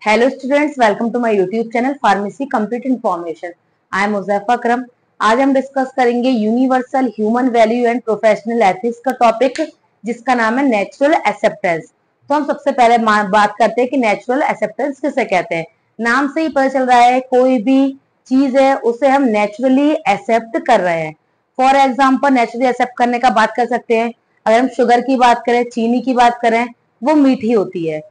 Hello students, welcome to my YouTube channel pharmacy complete information. I am Muzaffar Akram. आज हम discuss करेंगे universal human value and professional ethics का topic, जिसका नाम है नेचुरल एक्सेप्टेंस। तो हम सबसे पहले बात करते हैं कि नेचुरल एक्सेप्टेंस किसे कहते हैं। नाम से ही पता चल रहा है, कोई भी चीज है उसे हम नेचुरली एक्सेप्ट कर रहे हैं। फॉर एग्जाम्पल, नेचुरली एक्सेप्ट करने का बात कर सकते हैं। अगर हम शुगर की बात करें, चीनी की बात करें, वो मीठी होती है,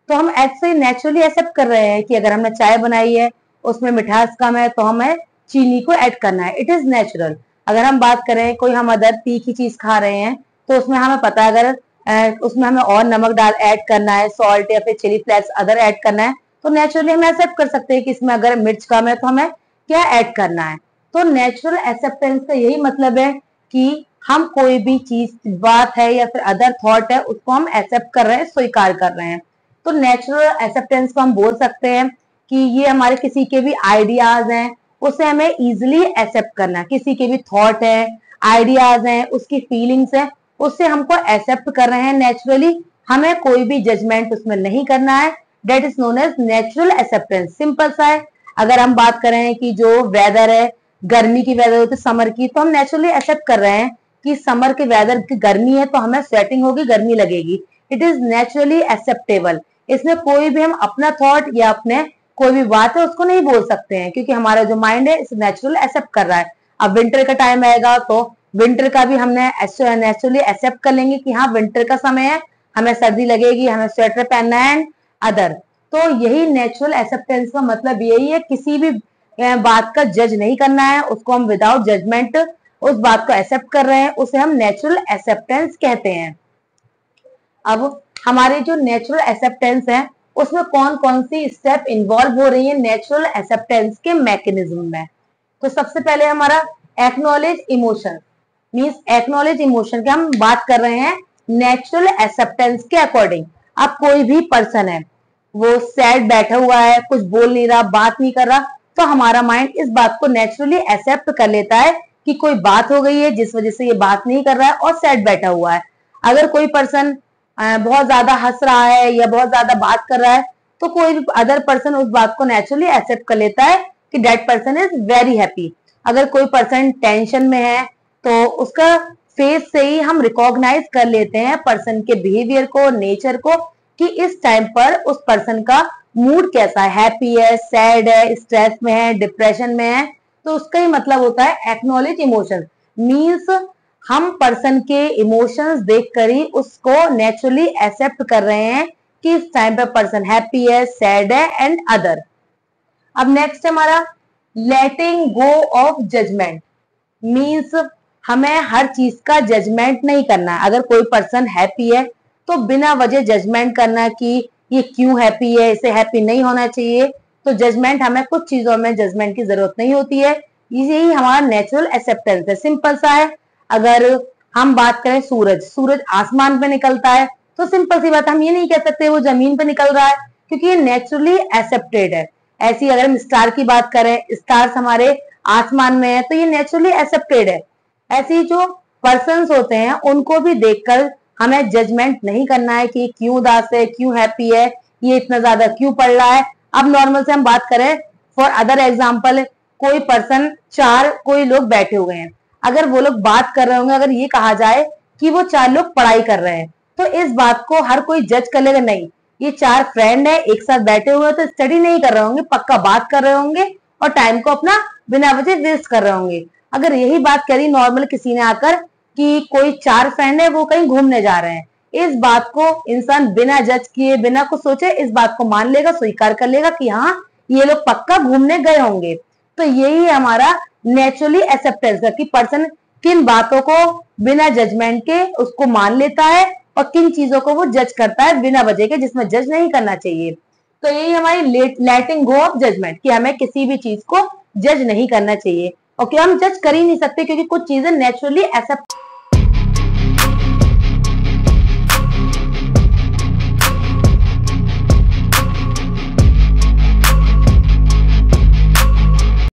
तो हम ऐसे नेचुरली एक्सेप्ट कर रहे हैं कि अगर हमने चाय बनाई है, उसमें मिठास कम है, तो हमें चीनी को ऐड करना है। It is natural. अगर हम बात करें कोई हम अदर तीखी चीज खा रहे हैं, तो उसमें हमें पता है अगर उसमें हमें और नमक डाल ऐड करना है, सॉल्ट या फिर चिली फ्लेक्स अदर ऐड करना है, तो नेचुरली हम एक्सेप्ट कर सकते हैं कि इसमें अगर मिर्च कम है तो हमें क्या ऐड करना है। तो नेचुरल एक्सेप्टेंस का यही मतलब है कि हम कोई भी चीज, बात है या फिर अदर थॉट है, उसको हम एक्सेप्ट कर रहे हैं, स्वीकार कर रहे हैं। तो नेचुरल एक्सेप्टेंस को हम बोल सकते हैं कि ये हमारे किसी के भी आइडियाज हैं, उसे हमें इजिली एक्सेप्ट करना है। किसी के भी थॉट है, आइडियाज हैं, उसकी फीलिंग्स हैं, उससे हमको एक्सेप्ट कर रहे हैं नेचुरली। हमें कोई भी जजमेंट उसमें नहीं करना है। That is known as natural acceptance. Simple सा है। अगर हम बात करें कि जो वेदर है, गर्मी की वेदर होती है, समर की, तो हम नेचुरली एक्सेप्ट कर रहे हैं कि समर के वेदर की गर्मी है, तो हमें स्वेटिंग होगी, गर्मी लगेगी। It is naturally acceptable. इसमें कोई भी हम अपना थॉट या अपने कोई भी बात है उसको नहीं बोल सकते हैं, क्योंकि हमारा जो माइंड है इसे नेचुरल एक्सेप्ट कर रहा है। अब विंटर का टाइम आएगा तो विंटर का भी हमने नेचुरली एक्सेप्ट कर लेंगे कि हाँ, विंटर का समय है, हमें सर्दी लगेगी, हमें स्वेटर पहनना है एंड अदर। तो यही नेचुरल एक्सेप्टेंस का मतलब यही है, किसी भी बात का जज नहीं करना है, उसको हम विदाउट जजमेंट उस बात को एक्सेप्ट कर रहे हैं, उसे हम नेचुरल एक्सेप्टेंस कहते हैं। अब हमारे जो नेचुरल एक्सेप्टेंस है, उसमें कौन कौन सी स्टेप इन्वॉल्व हो रही है नेचुरल एक्सेप्टेंस के मैकेनिज्म में। तो सबसे पहले हमारा acknowledge emotion, means acknowledge emotion की हम बात कर रहे हैं नेचुरल एक्सेप्टेंस के अकॉर्डिंग। अब कोई भी पर्सन है, वो सैड बैठा हुआ है, कुछ बोल नहीं रहा, बात नहीं कर रहा, तो हमारा माइंड इस बात को नेचुरली एक्सेप्ट कर लेता है कि कोई बात हो गई है जिस वजह से ये बात नहीं कर रहा है और सैड बैठा हुआ है। अगर कोई पर्सन बहुत ज्यादा हंस रहा है या बहुत ज्यादा बात कर रहा है, तो कोई भी अदर पर्सन उस बात को नेचुरली एक्सेप्ट कर लेता है कि that person is very happy. अगर कोई पर्सन टेंशन में है, तो उसका फेस से ही हम रिकॉग्नाइज कर लेते हैं पर्सन के बिहेवियर को, नेचर को, कि इस टाइम पर उस पर्सन का मूड कैसा है, हैप्पी है, सैड है, स्ट्रेस में है, डिप्रेशन में है। तो उसका ही मतलब होता है एक्नॉलेज इमोशन। मीन्स हम पर्सन के इमोशंस देखकर ही उसको नेचुरली एक्सेप्ट कर रहे हैं कि इस टाइम पे पर्सन हैप्पी है, सैड है एंड अदर। अब नेक्स्ट हमारा लेटिंग गो ऑफ जजमेंट। मीन्स हमें हर चीज का जजमेंट नहीं करना है। अगर कोई पर्सन हैप्पी है, तो बिना वजह जजमेंट करना कि ये क्यों हैप्पी है, इसे हैप्पी नहीं होना चाहिए, तो जजमेंट, हमें कुछ चीजों में जजमेंट की जरूरत नहीं होती है। यही हमारा नेचुरल एक्सेप्टेंस है। सिंपल सा है। अगर हम बात करें, सूरज आसमान पे निकलता है, तो सिंपल सी बात, हम ये नहीं कह सकते वो जमीन पे निकल रहा है, क्योंकि ये नेचुरली एक्सेप्टेड है। ऐसी अगर हम स्टार की बात करें, स्टार्स हमारे आसमान में है, तो ये नेचुरली एक्सेप्टेड है। ऐसी जो पर्सन्स होते हैं, उनको भी देखकर हमें जजमेंट नहीं करना है कि क्यों उदास है, क्यों हैप्पी है, ये इतना ज्यादा क्यों पढ़ रहा है। अब नॉर्मल से हम बात करें, फॉर अदर एग्जाम्पल, कोई पर्सन, कोई लोग बैठे हुए हैं, अगर वो लोग बात कर रहे होंगे, अगर ये कहा जाए कि वो 4 लोग पढ़ाई कर रहे हैं, तो इस बात को हर कोई जज कर लेगा, नहीं, ये 4 फ्रेंड है, एक साथ बैठे हुए, तो स्टडी नहीं कर रहे होंगे, पक्का बात कर रहे होंगे और टाइम को अपना बिना वजह वेस्ट कर रहे होंगे। अगर यही बात करी नॉर्मल किसी ने आकर कि कोई 4 फ्रेंड है, वो कहीं घूमने जा रहे हैं, इस बात को इंसान बिना जज किए, बिना कुछ सोचे, इस बात को मान लेगा, स्वीकार कर लेगा कि हाँ, ये लोग पक्का घूमने गए होंगे। तो यही हमारा नेचुरली एक्सेप्टेंस है कि पर्सन किन बातों को बिना जजमेंट के उसको मान लेता है और किन चीजों को वो जज करता है बिना वजह के, जिसमें जज नहीं करना चाहिए। तो यही हमारी लेटिंग गो ऑफ जजमेंट, कि हमें किसी भी चीज को जज नहीं करना चाहिए, और कि हम जज कर ही नहीं सकते, क्योंकि कुछ चीजें नेचुरली एक्सेप्ट